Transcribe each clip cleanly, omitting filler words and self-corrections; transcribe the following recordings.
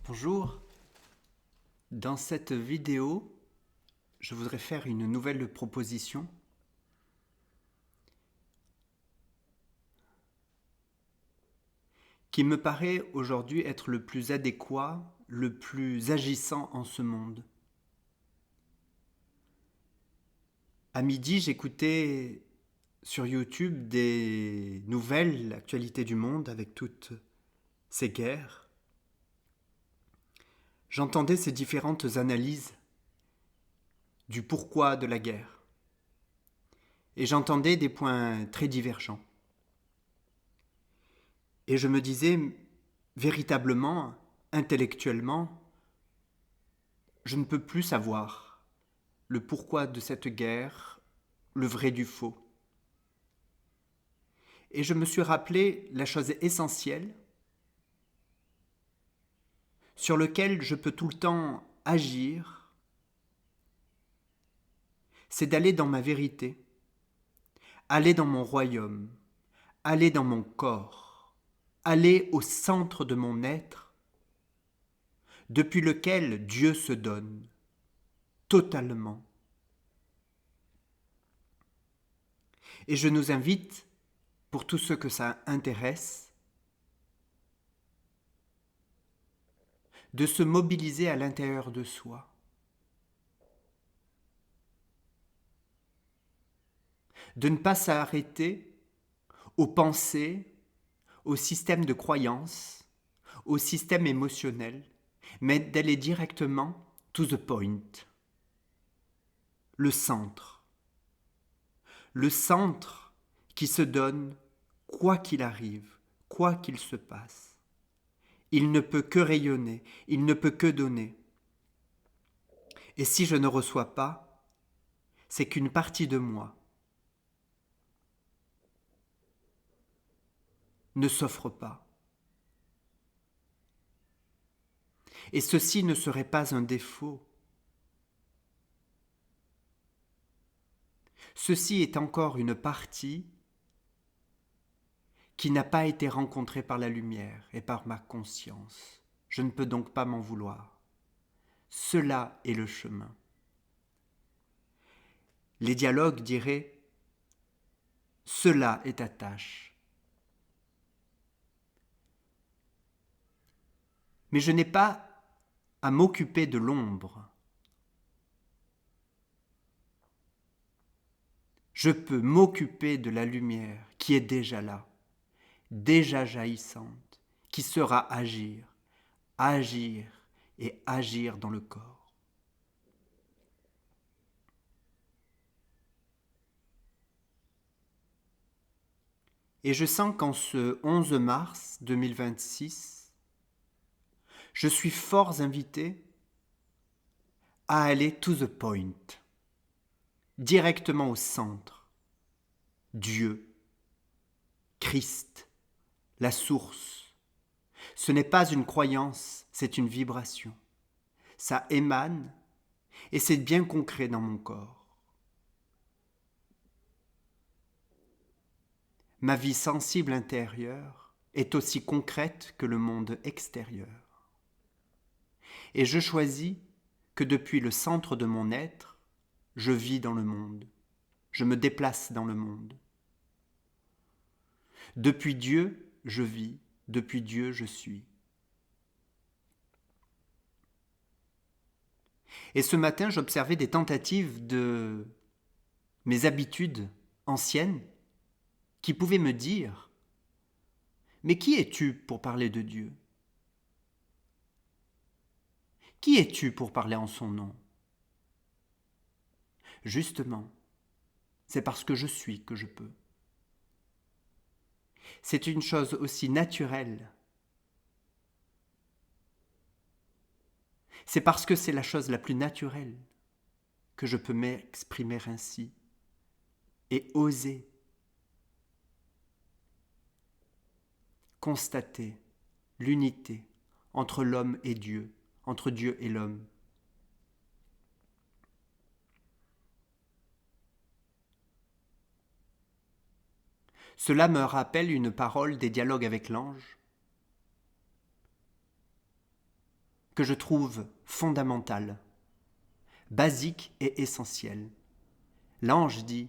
Bonjour, dans cette vidéo, je voudrais faire une nouvelle proposition qui me paraît aujourd'hui être le plus adéquat, le plus agissant en ce monde. À midi, j'écoutais sur YouTube des nouvelles, l'actualité du monde avec toutes ces guerres. J'entendais ces différentes analyses du pourquoi de la guerre. Et j'entendais des points très divergents. Et je me disais, véritablement, intellectuellement, je ne peux plus savoir le pourquoi de cette guerre, le vrai du faux. Et je me suis rappelé la chose essentielle sur laquelle je peux tout le temps agir, c'est d'aller dans ma vérité, aller dans mon royaume, aller dans mon corps, aller au centre de mon être, depuis lequel Dieu se donne totalement. Et je nous invite, pour tous ceux que ça intéresse, de se mobiliser à l'intérieur de soi, de ne pas s'arrêter aux pensées, au système de croyance, au système émotionnel, mais d'aller directement to the point, le centre. Le centre qui se donne quoi qu'il arrive, quoi qu'il se passe. Il ne peut que rayonner, il ne peut que donner. Et si je ne reçois pas, c'est qu'une partie de moi ne s'offre pas. Et ceci ne serait pas un défaut. Ceci est encore une partie qui n'a pas été rencontrée par la lumière et par ma conscience. Je ne peux donc pas m'en vouloir. Cela est le chemin. Les dialogues diraient « Cela est ta tâche ». Mais je n'ai pas à m'occuper de l'ombre. Je peux m'occuper de la lumière qui est déjà là, déjà jaillissante, qui sera agir, agir et agir dans le corps. Et je sens qu'en ce 11 mars 2026, je suis fort invité à aller to the point, directement au centre. Dieu, Christ, la source. Ce n'est pas une croyance, c'est une vibration. Ça émane et c'est bien concret dans mon corps. Ma vie sensible intérieure est aussi concrète que le monde extérieur. Et je choisis que depuis le centre de mon être, je vis dans le monde, je me déplace dans le monde. Depuis Dieu, je vis, depuis Dieu, je suis. Et ce matin, j'observais des tentatives de mes habitudes anciennes qui pouvaient me dire « Mais qui es-tu pour parler de Dieu ? Qui es-tu pour parler en son nom ?» Justement, c'est parce que je suis que je peux. C'est une chose aussi naturelle. C'est parce que c'est la chose la plus naturelle que je peux m'exprimer ainsi et oser constater l'unité entre l'homme et Dieu, entre Dieu et l'homme. Cela me rappelle une parole des dialogues avec l'ange. que je trouve fondamentale, basique et essentielle. L'ange dit,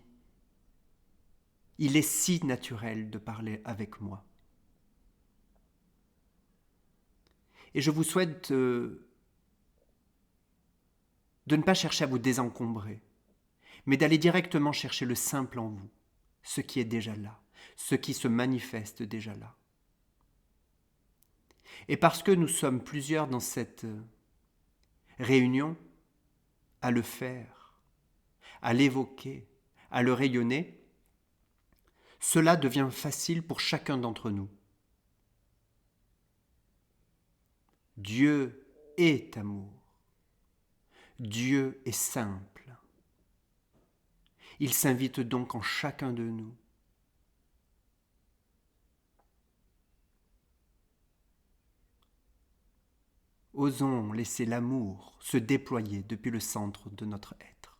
il est si naturel de parler avec moi. Et je vous souhaite de ne pas chercher à vous désencombrer, mais d'aller directement chercher le simple en vous, ce qui est déjà là, ce qui se manifeste déjà là. Et parce que nous sommes plusieurs dans cette réunion à le faire, à l'évoquer, à le rayonner, cela devient facile pour chacun d'entre nous. Dieu est amour. Dieu est simple. Il s'invite donc en chacun de nous. Osons laisser l'amour se déployer depuis le centre de notre être.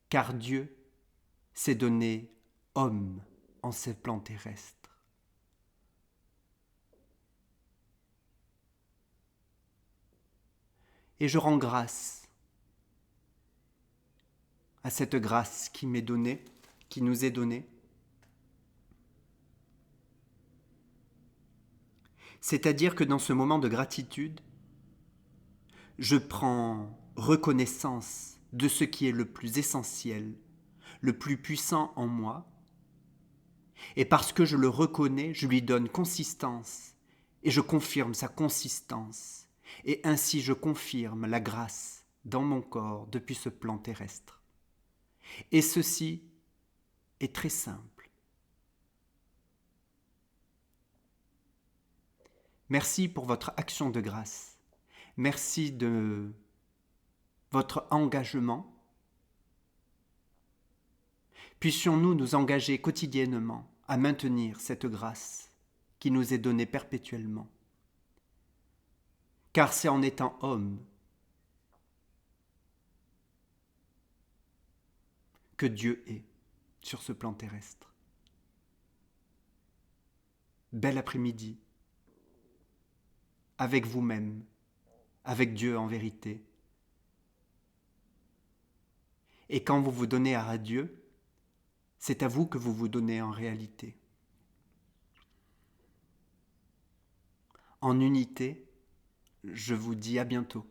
Car Dieu s'est donné homme en ces plans terrestres. Et je rends grâce à cette grâce qui m'est donnée, qui nous est donnée. C'est-à-dire que dans ce moment de gratitude, je prends reconnaissance de ce qui est le plus essentiel, le plus puissant en moi, et parce que je le reconnais, je lui donne consistance, et je confirme sa consistance, et ainsi je confirme la grâce dans mon corps depuis ce plan terrestre. Et ceci est très simple. Merci pour votre action de grâce. Merci de votre engagement. Puissions-nous nous engager quotidiennement à maintenir cette grâce qui nous est donnée perpétuellement. Car c'est en étant homme que Dieu est sur ce plan terrestre. Bel après-midi, avec vous-même, avec Dieu en vérité. Et quand vous vous donnez à Dieu, c'est à vous que vous vous donnez en réalité. En unité, je vous dis à bientôt.